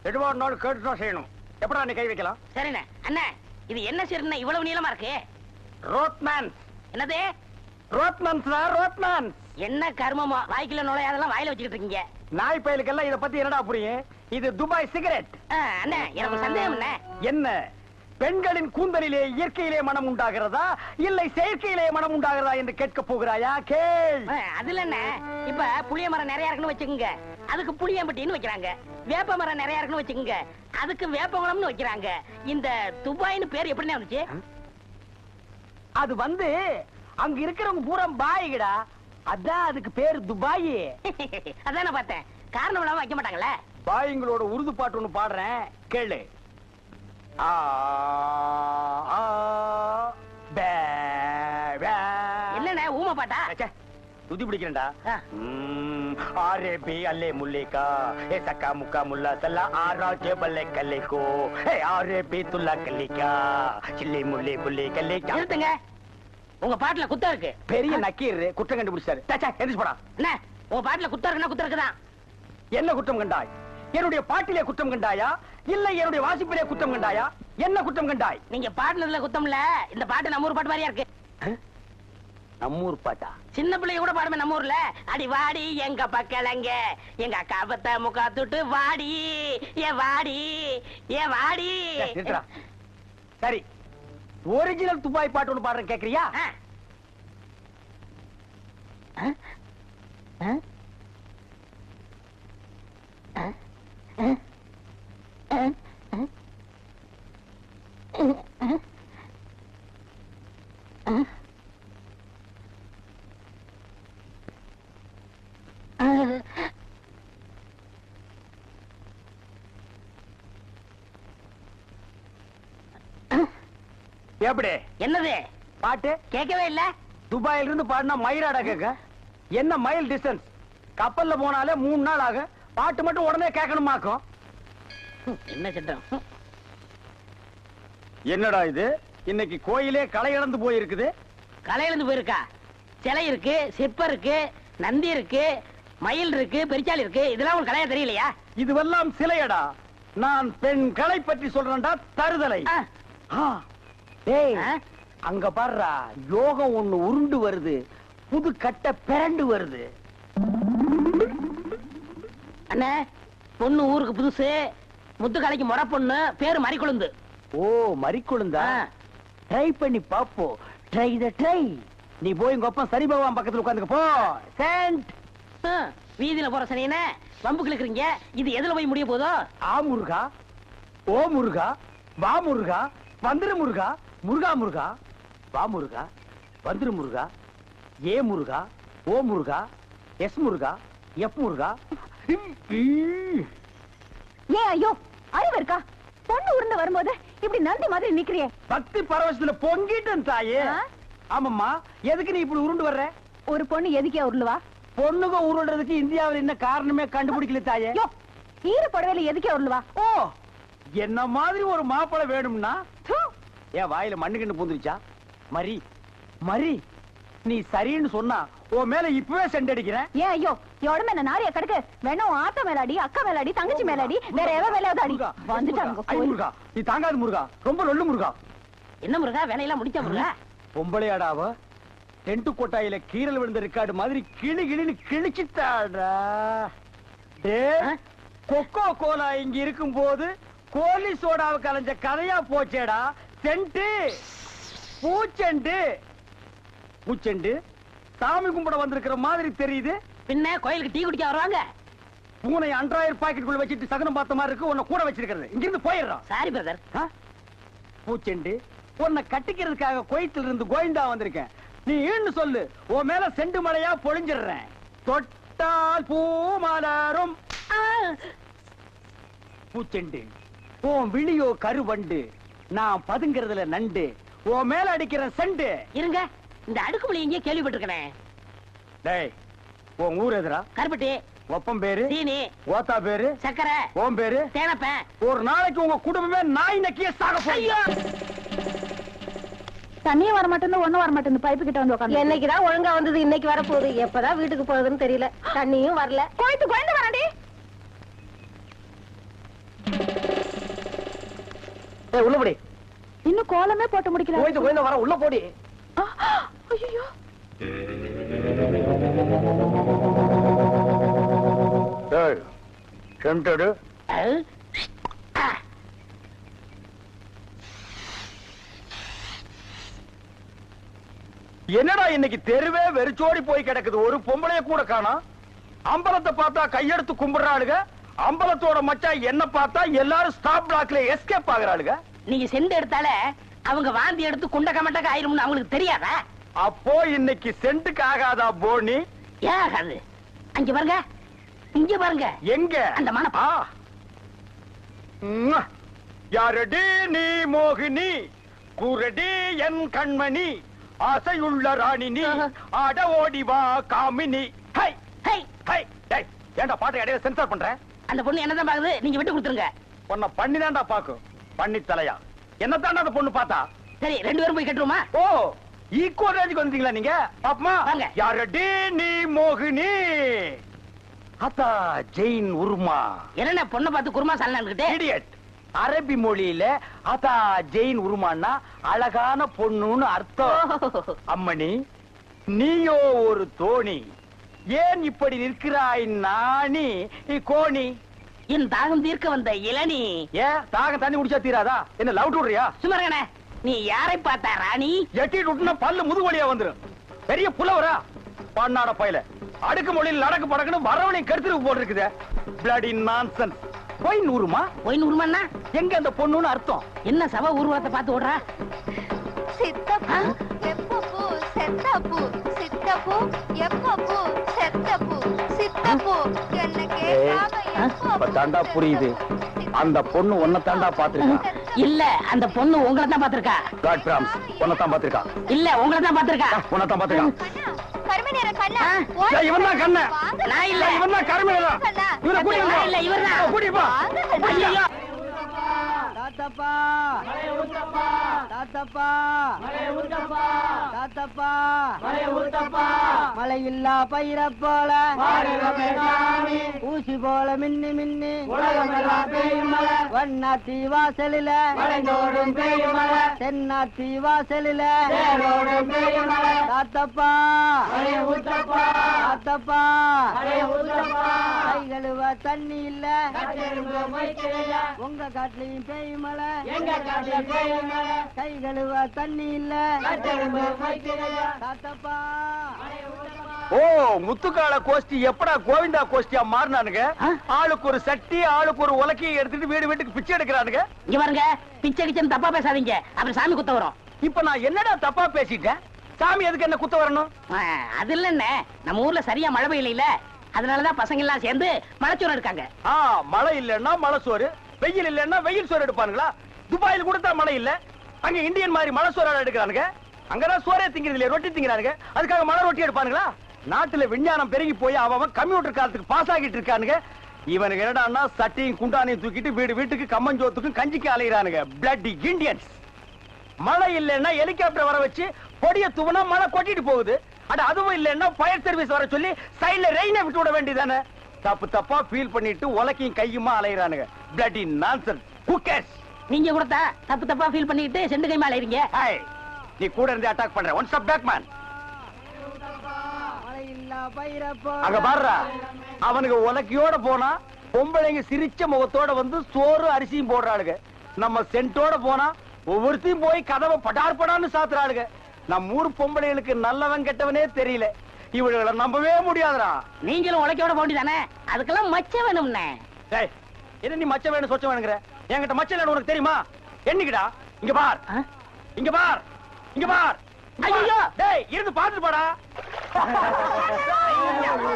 எதுவா இருந்தாலும் கேட்டுதான் செய்யணும். எப்படா நீ கை வைக்கலாம்? சரிண்ணே. அண்ணா இது என்ன சீர்ண்ணே இவ்வளவு நீளமா இருக்கு? ரோட்மேன். என்னது? ரோட்மேன்ஸ். ரோட்மேன் என்ன கர்மமோ, வாய்க்குள்ள நுழையாதெல்லாம் வாயில வச்சுக்கிட்டு இருக்கீங்க. நாய் பயலுக்கெல்லாம் இத பத்தி என்னடா புரியும்? இது துபாய் சிகரெட். அண்ணா எனக்கு சந்தேகம் என்ன, பெண்களின் கூந்தலிலே இயற்கையிலே மனம் உண்டாகிறதா இல்லை செயற்கையிலே மனம் உண்டாகிறதா என்று கேட்க போகிறாயா? கேள். அதுல என்ன, இப்ப புளிய மரம் நிறைய இருக்குன்னு வச்சுக்கோங்க, அதுக்கு புளியம்பட்டின்னு வைக்கிறாங்க. வேப்ப மரம் நிறைய இருக்குன்னு வச்சுக்கோங்க, அதுக்கு வேப்பகுளம்னு வைக்கிறாங்க. இந்த துபாய்னு பேர் எப்படின்னு வந்துச்சு? அது வந்து அங்க இருக்கிறவங்க பூரா பாய்கடா, அதான் அதுக்கு பேர் துபாய். அதான பார்த்தேன், காரணம் இல்லாம வைக்க மாட்டாங்கல்ல. பாய்ங்களோட உருது பாட்டு ஒண்ணு பாடுறேன், கேளு. என்னண்ணே ஊமை பாட்டா? துதி பிடிக்கிறேன்டா. ஆரேபி அல்லே முல்லேகா ஏ சக்கா முக்கா முல்லா சல்லா ஆராஜே பல்லே கல்லேகோ ஏ ஆரேபி துல்லா கல்லிகா சில்லி முல்லே புல்லே கல்லேகா. நிறுத்துங்க, உங்க பாட்டுல குத்தம் இருக்கு. பெரிய நக்கீர் குற்றம் கண்டுபிடிச்சாரு. எந்திரிச்சு போடா. என்ன உங்க பாட்டுல குத்தம் இருக்குன்னா குத்தம் இருக்குதான். என்ன குற்றம் கண்டாய்? என்னுடைய பாட்டிலே குற்றம் கண்டாயா இல்ல என்னுடைய வாசிப்பிலே குற்றம் கண்டாயா? என்ன குற்றம் கண்டாய்? நீங்க பாட்டுனதுல குத்தம் இல்ல, இந்த பாட்டு நம்ம ஊர் பாட்டு மாதிரியா இருக்கு. நம்மூர் பாட்டா? சின்ன பிள்ளைங்க கூட பாடுமே நம்ம ஊர்ல. அடி வாடி எங்க பக்கலங்க எங்க அக்கா பத்த முக்கா துட்டு வாடி ஏ வாடி ஏ வாடி. சரி, ஒரிஜினல் துபாய் பாட்டு ஒண்ணு பாடுறேன், கேக்குறியா? எப்படி? என்னது பாட்டு கேட்கவே இல்ல. துபாயில இருந்து பாடினா மயிராடா கேட்க. என்ன மைல் டிஸ்டன்ஸ்? கப்பல்ல போனாலே 3 நாள் ஆகும். பாட்டு மட்டும் உடனே கேட்கணுமாக்கும். என்ன சித்திரம்? என்னடா இது, இன்னைக்கு கோயிலே களை இழந்து போயிருக்குது. களை இழந்து போயிருக்கா? சிலை இருக்கு, சிற்பம் இருக்கு, நந்தி இருக்கு, மயில் இருக்கு, பெரிச்சாலி இருக்கு. இதெல்லாம் உன் கலையா தெரியலையா? இதுவெல்லாம் சிலையடா. நான் பெண் கலை பற்றி சொல்றேன்டா, தருதலை. அங்க பாருடா, யோகம் ஒண்ணு உருண்டு வருது, புது கட்ட பிறண்டு வருது. அண்ணே, பொண்ணு ஊருக்கு புதுசு, முத்துக்கலைக்கு முறை பொண்ணு, பேரு மறிக்குழுந்து. ஓ, மறிக்குழுந்தா? ட்ரை பண்ணி பாப்போ. ட்ரை த ட்ரை. நீ போய் உங்க அப்பா சரி பகவான் பக்கத்துல உட்காந்துக்க போ. சென்ட். வீதியில போற சனியனே வம்பு கிழக்குறீங்க. இது எதுல போய் முடிய போதோ? ஆ முருகா, ஓ முருகா, வா முருகா, வந்துரு முருகா, முருகா முருகா, வா முருகா, வந்துரு முருகா, ஏ முருகா, ஓ முருகா, எஸ் முருகா, எஃப் முருகா. ஏ ஐயோ, அறிவு இருக்கா? பொண்ணு உருண்டு வரும்போது இப்படி நந்தி மாதிரி நிக்கிறியே. பக்தி பரவசத்துல பொங்கிட்டு தாயே. ஆமாம்மா, எதுக்கு நீ இப்படி உருண்டு வர்ற? ஒரு பொண்ணு எதுக்கே உருளுவா? பொண்ணுங்க உருள்றதுக்கு இந்தியாவில் என்ன காரணமே கண்டுபிடிக்கல தாயே. ஈர புடவையில எதுக்கே உருளுவா? ஓ, என்ன மாதிரி ஒரு மாப்பிளை வேணும்னா ஏன் வாயில மண்ணு கண்டு பூந்துருச்சா? மரி மரி, நீ சரின்னு சொன்னா உன் மேல இப்பவே செண்டடிக்கிறேன். ஏன் ஐயோ, உடம்பு என்ன நாரிய கடுக்கு? வேணும் ஆத்த மேலாடி, அக்கா மேலாடி, தங்கச்சி மேலாடி, வேற எவ மேலாவது அடி. வந்துட்டாங்க. முருகா, நீ தாங்காது முருகா, ரொம்ப லொல்லு முருகா. என்ன முருகா, வேலையெல்லாம் முடிச்ச முருகா? பொம்பளையாடாவ டென்ட் கொட்டாயில கீரல் விழுந்த ரெக்கார்டு மாதிரி கிளி கிளின்னு கிழிச்சுட்டாடா. கொக்கோ கோலா இங்க இருக்கும் போது கோலி சோடாவை கலைஞ்ச கதையா போச்சேடா. சென்ட் பூச்செண்டு பூச்செண்டு சாமி கும்பிட வந்திருக்கிற மாதிரி தெரியுது. பின்ன கோயிலுக்கு டீ குடிக்க வருவாங்க. பூனை அன்றாயிரம் பாக்கெட்டுக்குள்ள வச்சிட்டு சகனம் பார்த்த மாதிரி இருக்கு. உன்னை கூட வச்சிருக்கிறது. இங்கிருந்து போயிடுறான். Sorry brother. பூச்செண்டு, உன்னை கட்டிக்கிறதுக்காக கோயத்தில் இருந்து கோயந்தா வந்திருக்கேன். நீ ஈன்னு சொல்லு, உன் மேல செண்டு மழையா பொழிஞ்சிடுறேன். தொட்டால் பூ மலரும். பூச்செண்டு, உன் விழியோ கருவண்டு, நான் பதுங்கிறதுல நண்டு, உன் மேல அடிக்கிற செண்டு. இருங்க, இந்த அடுக்குமொழி எங்கேயே கேள்விப்பட்டிருக்கேன். டேய், உன் ஊர் எதுரா? கருப்பட்டி. ஒப்பம் பேரு சீனி. ஓத்தா பேரு சக்கரை. ஓம் பேரு தேனப்பேன். ஒரு நாளைக்கு உங்க குடும்பமே நாய் நக்கிய சாக போறீங்க. தண்ணியும் வர மாட்டேன்னு ஒண்ணும் வர மாட்டேன்னு பைப்பு கிட்ட வந்து உட்காந்து. என்னைக்குதான் ஒழுங்கா வந்தது, இன்னைக்கு வர போகுது. எப்பதான் வீட்டுக்கு போகுதுன்னு தெரியல. தண்ணியும் வரல. கோயத்து கோயந்து வராண்டி. உள்ள போடி. இன்னும் கோலமே போட்டு முடிக்கல. கோயிந்து வர உள்ள போடி. ஐயோ சென்டடு என்னடா இன்னைக்கு தெருவே வெறிச்சோடி போய் கிடக்குது. ஒரு பொம்பளைய கூட காணோம். அம்பலத்தை பார்த்தா கையெடுத்து கும்பிடுறாளுங்க. அம்பலத்தோட மச்சான் என்ன பார்த்தா எல்லாரும் ஸ்டாப் பிளாக்ல எஸ்கேப் ஆகுறாளுங்க. நீங்க செண்டு எடுத்தாலே அவங்க வாந்தி எடுத்து குண்ட கமட்டக்கு ஆயிரும்னு அவங்களுக்கு தெரியாதா? அப்போ இன்னைக்கு சென்ட்டுக்கு ஆகாதா போனி? ஏன் ஆகாது? அங்க பாருங்க, இங்க பாருங்க. எங்க அந்த மனப்பா யாரடி நீ மோகினி, குரடி என் கண்மணி, ஆசையுள்ள ராணினி, ஆட ஓடி வா காமினி. ஹை ஹை ஹை டேய், ஏன்டா பாட்டை இடையில சென்சார் பண்ற? அந்த பொண்ணு என்னதான் பாக்குது, நீங்க விட்டு கொடுத்துருங்க. உன்னை பண்ணிதான்டா பாக்கும். பண்ணி தலையா என்னத்தாண்டா அந்த பொண்ணு பார்த்தா? சரி, 2 பேரும் போய் கட்டுருமா? ஓ, ஈக்குவல் ரேஞ்சுக்கு வந்தீங்களா நீங்க? பாப்பமா வாங்க. யாரடி நீ மோகினி, அத்தா ஜெயின் உருமா. என்ன பொண்ணை பார்த்து குருமா சாலன்னுகிட்டே? இடியட். அரபி மொழியில அத்தா ஜெயின் உருமான்னா அழகான பொண்ணுன்னு அர்த்தம். அம்மணி, நீயோ ஒரு தோணி, ஏன் இப்படி நிற்கிறாய் நாணி கோணி? என் தாகம் தீர்க்க வந்த இளநீ. ஏன் தாகம் தண்ணி குடிச்சா தீராதா? என்ன லவ் விடுறியா? சுமரகனே, நீ யாரை பார்த்தா ராணி? எட்டிட்டு விட்டுனா பல்லு முதுகு வழியா வந்துரும். பெரிய புலவரா பண்ணாட பையல. அடுக்கு மொழியில் நடக்கு படக்குன்னு வரவனையும் கருத்துருக்கு போட்டிருக்குது. Bloody nonsense. போய் நூறுமா? போய் நூறுமான்னா எங்க அந்த பொண்ணுன்னு அர்த்தம்? என்ன சவ ஊர்வலத்தை பார்த்து ஓடுறா? சித்தப்பு எப்பப்பு செத்தப்பு சித்தப்பு எப்பப்பு செத்தப்பு சித்தப்பு என்ன கேட்காம இப்ப தாண்டா புரியுது. அந்த பொண்ணு உன்னை தாண்டா பாத்துருக்கா. இல்ல, அந்த பொண்ணு உங்களை தான் பாத்திருக்கா. காட் பிராம்ஸ் உன்னை தான் பாத்துருக்கா. இல்ல, உங்களை தான் பாத்திருக்கா. உன்னை தான் பாத்துருக்கா. கருமை நிற கண்ணா இவன் தான் கண்ண. நான் இல்ல. இவன் தான் கருமையா. இவரை கூட்டி நான் இல்ல, இவர்தான். கூட்டிப்பா. ஐயையோ. தாத்தப்பா தாத்தப்பா தாத்தப்பா மழை இல்லா பயிர போல ஊசி போல மின்னி மின்னி வண்ணாத்தி வாசலில தென்னாத்தி வாசலில தாத்தப்பா தாத்தப்பா கை கழுவ தண்ணி இல்ல உங்க காட்டுலயும் பேய் மலை கை கழுவ தண்ணி இல்ல தாத்தப்பா. ஓ, முத்துக்கால கோஷ்டி எப்படா கோவிந்தா கோஷ்டியா மாறினானுங்க? ஆளுக்கு ஒரு சட்டி, ஆளுக்கு ஒரு உலக்கையை எடுத்துட்டு வீடு வீட்டுக்கு பிச்சை எடுக்கிறானுங்க. இங்க பாருங்க, பிச்சை கிச்சன் தப்பா பேசாதீங்க, அப்புறம் சாமி குத்த வரும். இப்ப நான் என்னடா தப்பா பேசிட்டேன்? சாமி எதுக்கு என்ன குத்த வரணும்? அது இல்ல, நம்ம ஊர்ல சரியா மழை பெய்யல, அதனாலதான் பசங்க எல்லாம் சேர்ந்து மலைச்சோறு எடுக்காங்க. மழை இல்லன்னா மழை சோறு, வெயில் இல்லன்னா வெயில் சோறு எடுப்பானுங்களா? துபாயில கூட தான் மழை இல்ல, அங்க இந்தியன் மாதிரி மழை சோறு எடுக்கிறானுங்க. அங்கதான் சோறே திங்கிறது இல்லையா, ரொட்டி திங்கிறானுங்க. அதுக்காக மழை ரொட்டி எடுப்பானுங்களா? நாட்டுல விஞ்ஞானம் பெருகி போய் அவன் கம்ப்யூட்டர் காலத்துக்கு பாஸ் ஆகிட்டு இருக்கானுங்க. இவனுக்கு என்னடான்னா சட்டியும் குண்டானையும் தூக்கிட்டு வீடு வீட்டுக்கு கம்மஞ்சோத்துக்கும் கஞ்சிக்கு அலைகிறானுங்க. Bloody Indians. மழை இல்லன்னா ஹெலிகாப்டர் வர வச்சு பொடிய தூவனா மழை கொட்டிட்டு போகுது. அட அதுவும் இல்லன்னா ஃபயர் சர்வீஸ் வர சொல்லி சைடுல ரெயினை விட்டு விட வேண்டியதானே? தப்பு தப்பா ஃபீல் பண்ணிட்டு உலக்கையும் கையுமா அலைகிறானுங்க. Bloody nonsense. Who cares? நீங்க கூட தப்பு தப்பா ஃபீல் பண்ணிட்டு செண்டு கைமா அலைறீங்க. நீ கூட இருந்து அட்டாக் பண்ற. One stop back man. அங்க பாருடா, அவனுக்கு உலக்கையோட போனா பொம்பளைங்க சிரிச்ச முகத்தோட வந்து சோறு அரிசியும் போடுறாளுங்க. நம்ம சென்ட்டோட போனா ஒவ்வொருத்தையும் போய் கதவை படார் படான்னு சாத்துறாளுங்க. நம்ம ஊர் பொம்பளைகளுக்கு நல்லவன் கெட்டவனே தெரியல. இவர்களை நம்பவே முடியாதுடா. நீங்களும் உலக்கையோட போண்டிதானே, அதுக்கெல்லாம் மச்சம் வேணும்னே. என்ன நீ மச்ச வேணும் சொச்ச வேணுங்கிற? என்கிட்ட மச்சம் இல்லைன்னு உனக்கு தெரியுமா? என்னைக்குடா? இங்க பார், இங்க பார், இங்க பார். ஐயோ, டேய் இருந்து பாத்துட்டு போடா.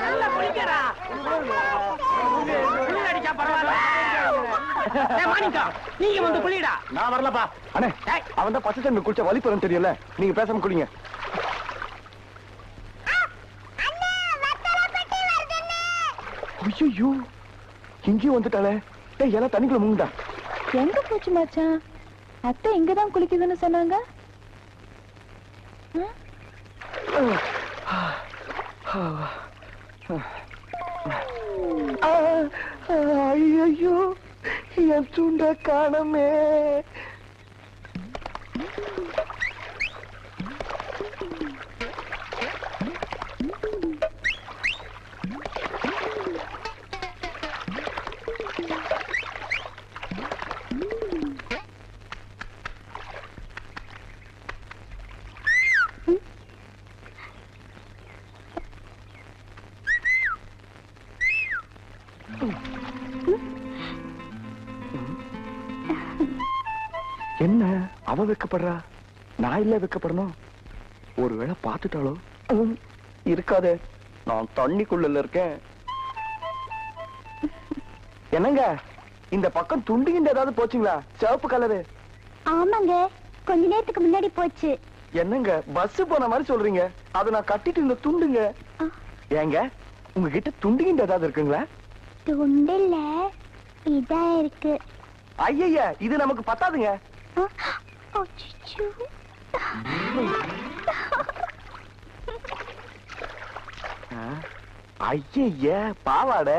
நல்லா குளிக்கறா. குளி அடிச்சா பரவாயில்ல. மாணிக்கா, நீங்க வந்து குளிடா. நான் வரலப்பா. அண்ணே, அவன் தான் பச்சை தண்ணி குளிச்சா வலி பெறும் தெரியல. நீங்க பேசாம குளிங்க. ஐயோ, இங்கேயும் வந்துட்டாளே. டேய் எல்லாம் தண்ணிக்குள்ள முங்குடா. எங்க போச்சு மச்சான்? அத்தை இங்கதான் குளிக்குதுன்னு சொன்னாங்க. ஐயோ, என் துண்ட காணமே. என்ன அவ வெக்கப்படுறா? நான் இல்ல வெக்கப்படணும். ஒருவேளை பார்த்துட்டாலோ? இருக்காதே, நான் தண்ணிக்குள்ள இருக்கேன். என்னங்க இந்த பக்கம் துண்டிகின்ற ஏதாவது போச்சுங்களா? சிவப்பு கலரு. ஆமாங்க, கொஞ்ச நேரத்துக்கு முன்னாடி போச்சு. என்னங்க பஸ் போன மாதிரி சொல்றீங்க? அதை நான் கட்டிட்டு இந்த துண்டுங்க. ஏங்க உங்ககிட்ட துண்டிகின்ற ஏதாவது இருக்குங்களா? துண்டில்ல, இதான் இருக்கு. ஐயா, இது நமக்கு பத்தாதுங்க. அச்சச்சோ. ஐய பாவாடை.